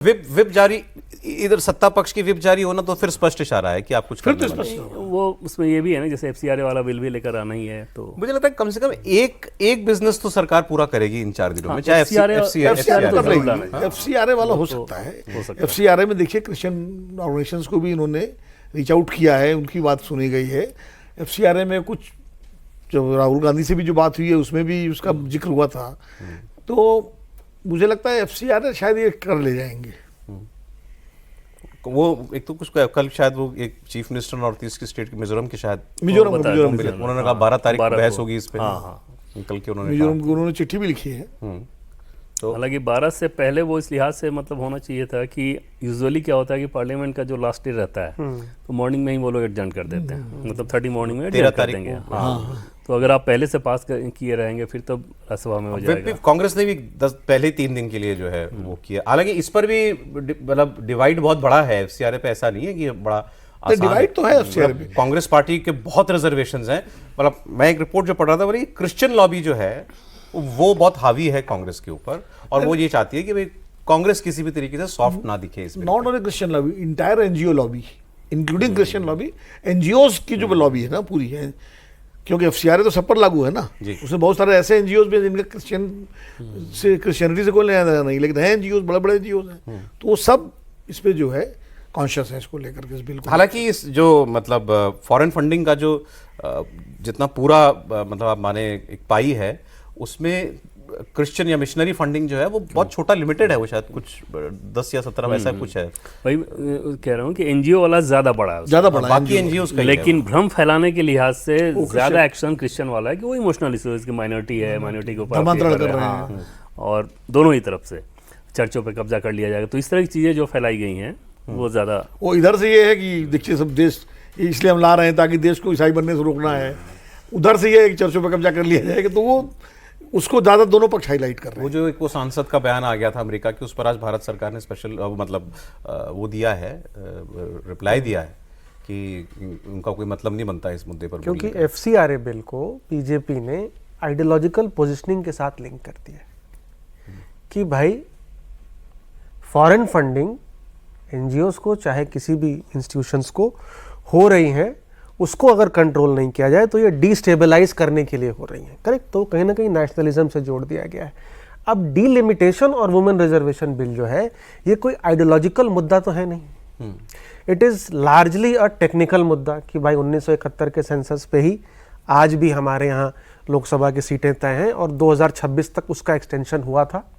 Whip जारी, इधर सत्ता पक्ष की विप जारी होना तो फिर स्पष्ट इशारा है कि आप कुछ करने वाले हैं। वो उसमें ये भी है ना, जैसे एफसीआरए वाला बिल भी लेकर आना ही है, तो मुझे लगता है कम से कम एक बिजनेस तो सरकार पूरा करेगी इन 4 दिनों में, चाहे एफसीआरए वाला हो सकता है। एफसीआरए में देखिए क्रिश्चियन ऑर्गेनाइजेशंस को भी इन्होंने रीच आउट किया है, उनकी बात सुनी गई है। एफसीआरए में कुछ जो राहुल गांधी से भी जो बात हुई है उसमें भी उसका जिक्र हुआ था, तो मुझे लगता है एफसीआरए शायद ये कर ले जाएंगे। वो एक तो कुछ कल शायद वो एक चीफ मिनिस्टर नॉर्थ ईस्ट की स्टेट की मिजोरम की शायद मिजोरम उन्होंने कहा 12 तारीख को बहस होगी इस पे। कल के उन्होंने चिट्ठी भी लिखी है। तो हालांकि 12 से पहले वो इस लिहाज से मतलब होना चाहिए था कि यूजुअली क्या होता है कि पार्लियामेंट का जो लास्ट डे रहता है तो मॉर्निंग में ही वो लोग एडजर्न कर देते हैं, मतलब 30 मॉर्निंग में एडजर्न कर देंगे। तो अगर आप पहले से पास किए रहेंगे फिर तब राज्यसभा में हो जाएगा। कांग्रेस ने भी पहले 3 दिन के लिए जो है वो किया। हालांकि इस पर भी मतलब डिवाइड बहुत बड़ा है एफसीआरए पे, ऐसा नहीं है कि बड़ा डिवाइड तो है एफसीआरए पे। कांग्रेस पार्टी के बहुत रिजर्वेशंस हैं। मतलब मैं एक रिपोर्ट जो पढ़ रहा था बोली क्रिश्चियन लॉबी जो है वो बहुत हावी है कांग्रेस के ऊपर, और वो ये चाहती है कि भाई कांग्रेस किसी भी तरीके से सॉफ्ट ना दिखे इसमें। Not only Christian lobby, entire NGO lobby including Christian lobby, NGOs की जो लॉबी है ना पूरी है, क्योंकि एफसीआरए तो सब पर लागू है ना। उसमें बहुत सारे ऐसे एनजीओज भी जिनका क्रिश्चियनिटी से कोई लेना देना नहीं, लेकिन है एनजीओज, बड़े बड़े एनजीओज हैं, तो वो सब इस पे जो है कॉन्शियस है इसको लेकर के इस बिल को। हालांकि इस जो मतलब फॉरेन फंडिंग का जो जितना पूरा मतलब आप माने एक पाई है उसमें क्रिश्चियन या मिशनरी फंडिंग जो है वो बहुत छोटा लिमिटेड है, वो शायद कुछ 10 या 17 ऐसा कुछ है। भाई कह रहा हूँ कि एनजीओ वाला ज्यादा बड़ा है, ज्यादा बड़ा बाकी एनजीओ, लेकिन भ्रम फैलाने के लिहाज से ज्यादा एक्शन क्रिश्चियन वाला है कि वो इमोशनल इश्यूज की माइनॉरिटी है, माइनॉरिटी के ऊपर कर रहे हैं और दोनों ही तरफ से चर्चों पे कब्जा कर लिया जाएगा। तो इस तरह की चीजें जो फैलाई गई हैं वो ज्यादा, वो इधर से ये है कि देखिए सब देश इसलिए हम ला रहे हैं ताकि देश को ईसाई बनने से रोकना है, उधर से ये है कि चर्चों पे कब्जा कर लिया जाएगा, तो वो उसको ज्यादा दोनों पक्ष हाईलाइट कर रहे हैं। वो जो एक वो सांसद का बयान आ गया था अमेरिका की, उस पर आज भारत सरकार ने स्पेशल मतलब वो दिया है, रिप्लाई दिया है कि उनका कोई मतलब नहीं बनता इस मुद्दे पर, क्योंकि एफसीआरए बिल को बीजेपी ने आइडियोलॉजिकल पोजीशनिंग के साथ लिंक कर दिया कि भाई फॉरेन फंडिंग एनजीओज को चाहे किसी भी इंस्टीट्यूशंस को हो रही हैं, उसको अगर कंट्रोल नहीं किया जाए तो ये डिस्टेबलाइज करने के लिए हो रही हैं। करेक्ट, तो कहीं ना कहीं नेशनलिज्म से जोड़ दिया गया है। अब डिलिमिटेशन और वुमेन रिजर्वेशन बिल जो है ये कोई आइडियोलॉजिकल मुद्दा तो है नहीं, it is largely a technical मुद्दा कि भाई 1971 के सेंसस पे ही आज भी हमारे यहाँ लोकसभा की सीटें तय हैं और 2026 तक उसका एक्सटेंशन हुआ था।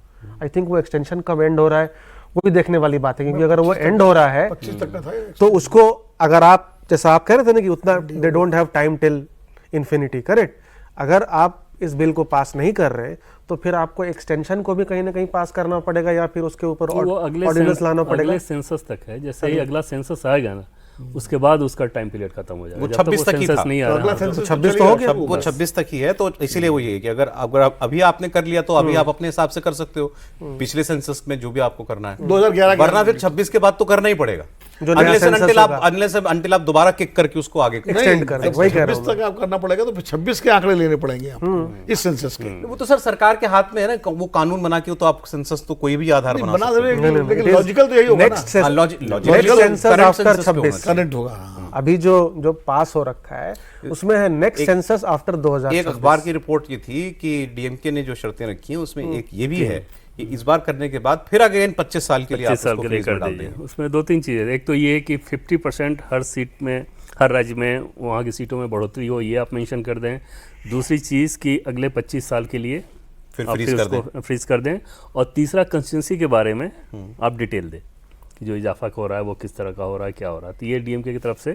आई थिंक वो एक्सटेंशन कब एंड हो रहा है वो भी देखने वाली बात है, क्योंकि अगर वो एंड हो रहा है 25 तक का था तो उसको अगर आप जैसा आप कह रहे थे ना कि उतना they don't have time till infinity, correct, अगर आप इस बिल को पास नहीं कर रहे तो फिर आपको एक्सटेंशन को भी कहीं ना कहीं पास करना पड़ेगा या फिर उसके ऊपर ऑर्डिनेंस लाना पड़ेगा। अगले सेंसस तक है, जैसे ही अगला सेंसस आएगा ना उसके बाद उसका टाइम पीरियड खत्म हो जाएगा। वो 26 तक ही था, नहीं आ रहा, 26 तो हो गया, वो 26 तक ही है। तो इसीलिए वो ये है कि अगर अभी आपने कर लिया तो अभी आप अपने हिसाब से कर सकते हो पिछले सेंसस में जो भी आपको करना है 2011, वरना फिर 26 के बाद तो करना ही पड़ेगा, अनलेस आप दोबारा किक करके उसको आगे एक्सटेंड कर, वही कह रहा हूं 26 तक आप करना पड़ेगा, तो फिर 26 के आंकड़े लेने पड़ेंगे आपको इस सेंसस के। वो तो सर सरकार के हाथ में है ना, वो कानून बना के तो आप सेंसस तो कोई भी आधार बना देंगे, लेकिन लॉजिकल तो यही होगा करंट होगा। अभी जो पास हो रखा है उसमें है नेक्स्ट सेंसस आफ्टर 2000। एक अखबार की रिपोर्ट ये थी कि डीएमके ने जो शर्तें रखी हैं उसमें एक ये भी है कि इस बार करने के बाद फिर अगेन 25 साल के लिए आप उसको फ्रीज में डाल दें। उसमें 2-3 चीजें, एक तो ये कि 50% हर सीट में, हर राज्य में वहाँ की सीटों में बढ़ोतरी हो, ये आप मेंशन कर दें। दूसरी चीज़ कि अगले 25 साल के लिए फिर फ्रीज कर दें। और तीसरा कंस्टिट्यूंसी के बारे में आप डिटेल दें कि जो इजाफा हो रहा है वो किस तरह का हो रहा है, क्या हो रहा है। तो ये डीएमके की तरफ से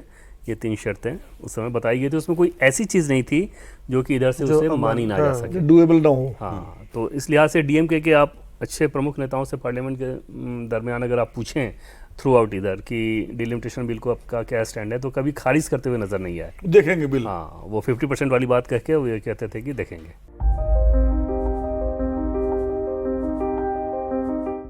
ये 3 शर्तें उस समय बताई गई थी। उसमें कोई ऐसी चीज़ नहीं थी जो कि इधर से उसे मानी ना जा सके, डूएबल ना हो। हाँ, तो इस लिहाज से डीएमके के आप अच्छे प्रमुख नेताओं से पार्लियामेंट के दरमियान अगर आप पूछें थ्रू आउट इधर कि डिलिमिटेशन बिल को आपका क्या स्टैंड है, तो कभी खारिज करते हुए नजर नहीं आए। देखेंगे बिल, हाँ, वो 50% वाली बात कह के वो ये कहते थे कि देखेंगे।